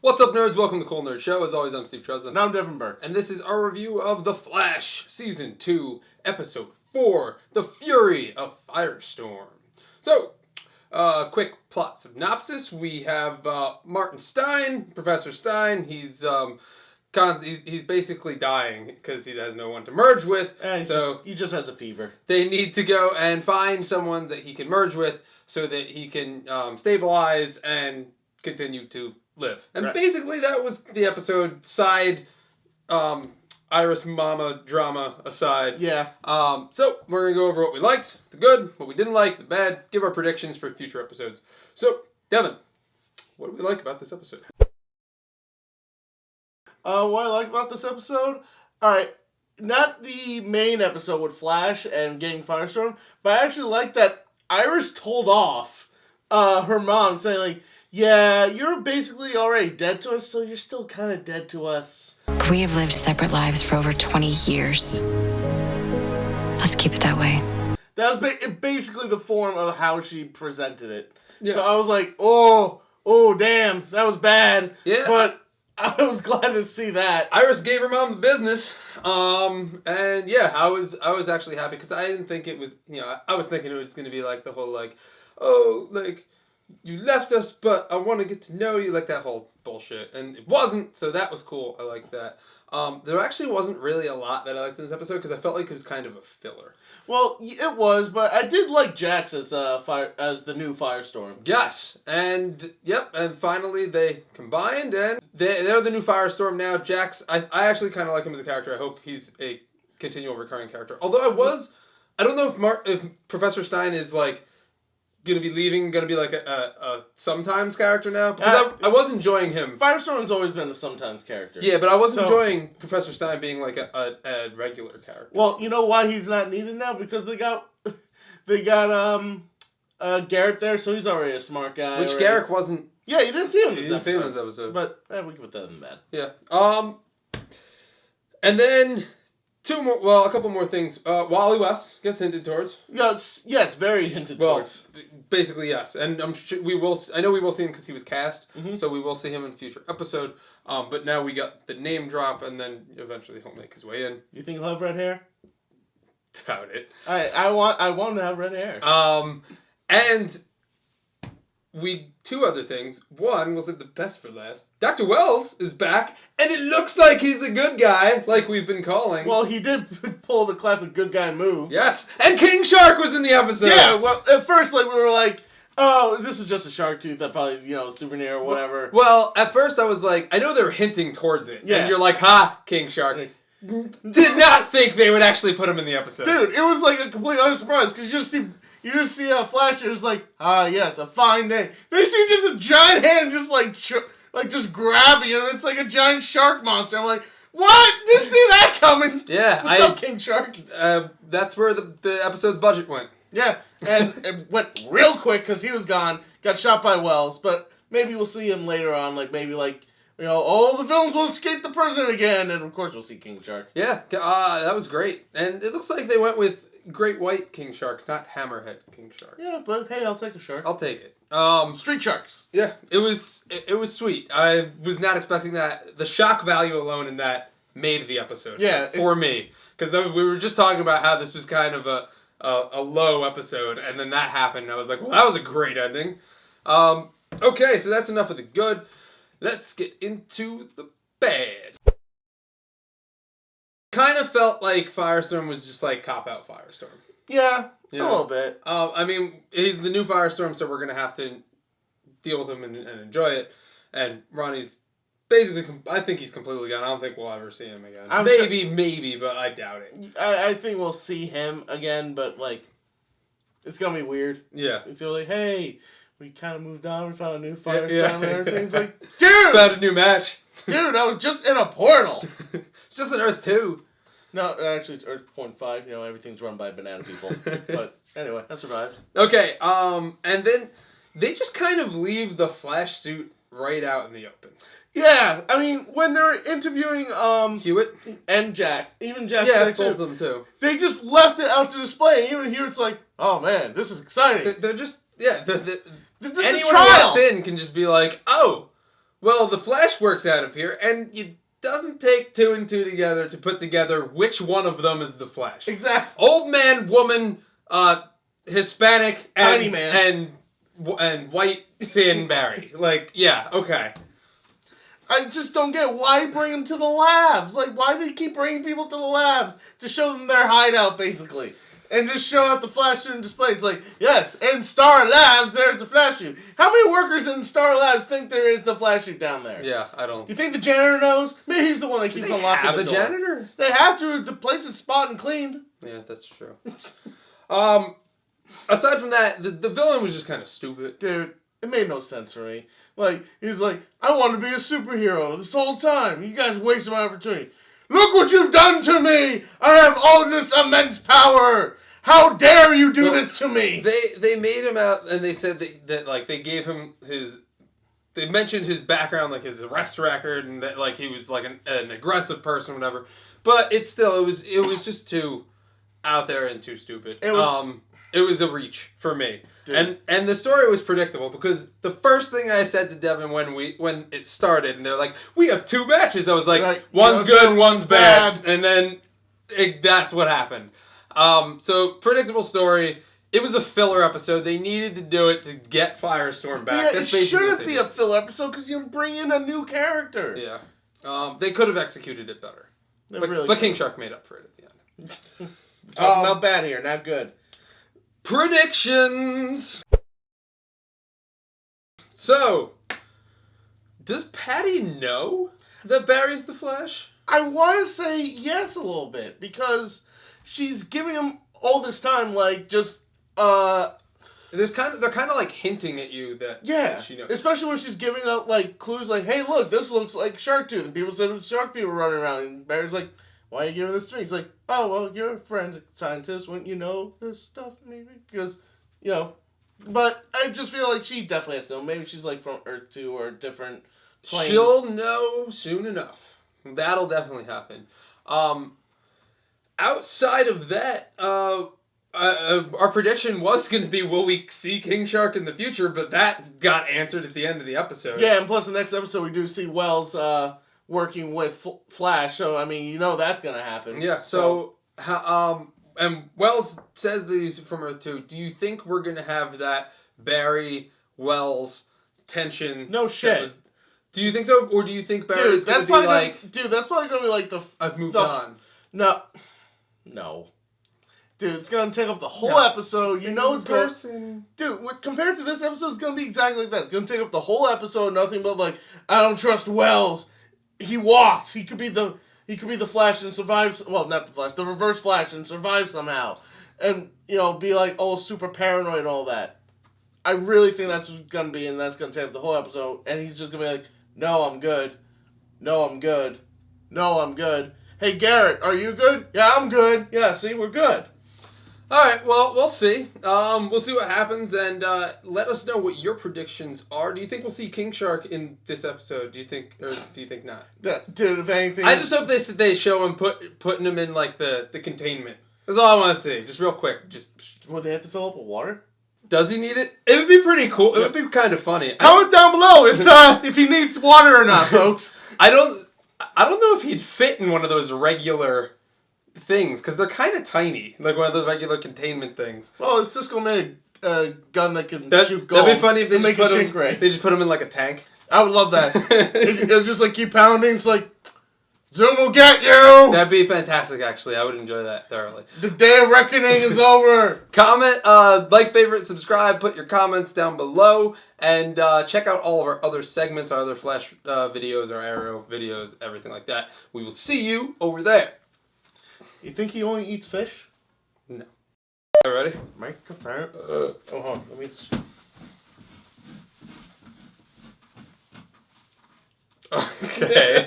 What's up, nerds? Welcome to the Cool Nerd Show. As always, I'm Steve Trezza. And I'm Devin Burke. And this is our review of The Flash, Season 2, Episode 4, The Fury of Firestorm. So, quick plot synopsis. We have Martin Stein, Professor Stein. He's basically dying because he has no one to merge with. He just has a fever. They need to go and find someone that he can merge with so that he can stabilize and continue to live. And basically that was the episode. Side Iris Mama drama aside. Yeah. So we're going to go over what we liked, the good, what we didn't like, the bad, give our predictions for future episodes. So, Devin, what do we like about this episode? What I like about this episode? Alright, not the main episode with Flash and getting Firestorm, but I actually like that Iris told off her mom, saying like, yeah, you're basically already dead to us, so you're still kind of dead to us. We have lived separate lives for over 20 years. Let's keep it that way. That was basically the form of how she presented it. Yeah. So I was like, oh, damn, that was bad. Yeah. But I was glad to see that. Iris gave her mom the business. And yeah, I was actually happy because I didn't think it was, I was thinking it was going to be like the whole like, oh, like, you left us, but I want to get to know you, like that whole bullshit. And it wasn't, so that was cool. I liked that. There actually wasn't really a lot that I liked in this episode because I felt like it was kind of a filler. Well, it was, but I did like Jax as the new Firestorm. Yes, and finally they combined, and they're the new Firestorm now. Jax, I actually kind of like him as a character. I hope he's a continual recurring character. Although I don't know if Professor Stein is like gonna be leaving, gonna be like a sometimes character now. Because I was enjoying him. Firestorm's always been a sometimes character. Yeah, but I was enjoying Professor Stein being like a regular character. Well, you know why he's not needed now? Because they got Garrett there, so he's already a smart guy. Which Garrett wasn't. Yeah, you didn't see him in this episode. But we can put that in bad. Yeah. And then a couple more things. Wally West gets hinted towards. Yes, very hinted towards. Basically, yes. And I'm sure we will. I know we will see him because he was cast, Mm-hmm. so we will see him in a future episode. But now we got the name drop, and then eventually he'll make his way in. You think he'll have red hair? Doubt it. I want to have red hair. And two other things. One was the best for last. Dr. Wells is back, and it looks like he's a good guy, like we've been calling. Well, he did pull the classic good guy move. Yes, and King Shark was in the episode. Yeah, well, at first, we were like, oh, this is just a shark tooth that probably, souvenir or whatever. Well, at first I was like, I know they were hinting towards it. Yeah. And you're like, ha, King Shark. Did not think they would actually put him in the episode. Dude, it was like a complete utter surprise, because you just see a Flash, and it's like, yes, a fine day. They see just a giant hand just grabbing him, and it's like a giant shark monster. I'm like, what? Didn't see that coming. Yeah. What's up, King Shark? That's where the episode's budget went. Yeah, and it went real quick because he was gone, got shot by Wells, but maybe we'll see him later on, all the villains will escape the prison again, and of course we'll see King Shark. Yeah, that was great. And it looks like they went with Great White King Shark, not Hammerhead King Shark. Yeah, but hey, I'll take a shark. I'll take it. Street sharks. Yeah, it was sweet. I was not expecting that. The shock value alone in that made the episode. Yeah, for me, because we were just talking about how this was kind of a low episode, and then that happened, and I was like, well, that was a great ending. Okay, so that's enough of the good. Let's get into the bad. Kind of felt like Firestorm was just like cop-out Firestorm. Yeah, a little bit. I mean, he's the new Firestorm, so we're going to have to deal with him and enjoy it. And Ronnie's basically, I think he's completely gone. I don't think we'll ever see him again. Maybe, but I doubt it. I think we'll see him again, but it's going to be weird. Yeah. It's going to be like, hey, we kind of moved on, we found a new Firestorm and everything. It's like, dude! Found a new match. Dude, I was just in a portal. It's just an Earth 2. No, actually, it's Earth 0.5. Everything's run by banana people. But anyway, I survived. Okay, and then they just kind of leave the Flash suit right out in the open. Yeah, I mean, when they're interviewing Hewitt and Jack, even Jack, both of them too. They just left it out to display, and even here it's like, oh man, this is exciting. They're just anyone this who walks in can just be like, oh. Well, the Flash works out of here, and it doesn't take 2 and 2 together to put together which one of them is the Flash. Exactly. Old man, woman, Hispanic, Tiny man. and white Finn Barry. Like, yeah, okay. I just don't get why bring them to the labs. Like, why do they keep bringing people to the labs to show them their hideout, basically, and just show out the Flash suit and display? It's like, yes, in Star Labs, there's the Flash suit. How many workers in Star Labs think there is the Flash suit down there? Yeah, I don't. You think the janitor knows? Maybe he's the one that keeps unlocking the door. Have a janitor? They have to. The place is spot and cleaned. Yeah, that's true. Aside from that, the villain was just kind of stupid. Dude, it made no sense for me. Like, he was like, I want to be a superhero this whole time. You guys wasted my opportunity. Look what you've done to me! I have all this immense power! How dare you do this to me? They made him out, and they said that like, they gave him his... They mentioned his background, like his arrest record, and that like he was like an aggressive person, or whatever. But it was just too out there and too stupid. It was a reach for me. Dude. And the story was predictable because the first thing I said to Devin when it started, and they're like, we have 2 matches. I was like one's good, one's bad. And then that's what happened. So predictable story. It was a filler episode. They needed to do it to get Firestorm back. Yeah, it shouldn't be a filler episode because you bring in a new character. Yeah. They could have executed it better. But King Shark made up for it at the end. Not bad here, not good. Predictions! So, does Patty know that Barry's the Flash? I want to say yes a little bit, because she's giving him all this time, like, just, they're kind of like hinting at you that she knows. Especially when she's giving out, like, clues like, hey, look, this looks like Shark Tooth, and people said it was Shark people running around, and Barry's like, why are you giving this to me? He's like, oh, well, you're a forensic scientist. Wouldn't you know this stuff, maybe? Because, you know. But I just feel like she definitely has to know. Maybe she's, like, from Earth 2 or a different plane. She'll know soon enough. That'll definitely happen. Outside of that, our prediction was going to be, will we see King Shark in the future? But that got answered at the end of the episode. Yeah, and plus the next episode we do see Wells, working with Flash, so I mean, you know that's gonna happen. Yeah. So, and Wells says that he's from Earth 2. Do you think we're gonna have that Barry Wells tension? No shit. Do you think so, or do you think Barry's gonna be like? Dude, that's probably gonna be like I've moved on. No. Dude, it's gonna take up the whole episode. You know it's going. Dude, compared to this episode, it's gonna be exactly like that. It's gonna take up the whole episode. Nothing but like, I don't trust Wells. He walks. He could be the Flash and survives. Well, not the Flash, the Reverse Flash and survive somehow, and you know, be like all super paranoid and all that. I really think that's what's gonna be, and that's gonna take up the whole episode. And he's just gonna be like, "No, I'm good. No, I'm good. No, I'm good. Hey, Garrett, are you good? Yeah, I'm good. Yeah, see, we're good." All right, well, we'll see. We'll see what happens, and let us know what your predictions are. Do you think we'll see King Shark in this episode? Do you think, or do you think not? Dude, if anything, I just hope they show him putting him in like the containment. That's all I want to see. Just real quick. Just will they have to fill up with water? Does he need it? It would be pretty cool. It would be kind of funny. Comment down below if he needs water or not, folks. I don't know if he'd fit in one of those regular things, because they're kind of tiny, like one of those regular containment things. Well, it's Cisco made a gun that can shoot gold. That'd be funny if they just put him in like a tank. I would love that. It'll just like keep pounding. It's like, Zoom will get you. That'd be fantastic. Actually, I would enjoy that thoroughly. The day of reckoning is over. Comment, like, favorite, subscribe. Put your comments down below, and check out all of our other segments, our other Flash videos, our Arrow videos, everything like that. We will see you over there. You think he only eats fish? No. Are you ready? Microphone. Oh, hold on. Let me just... Okay.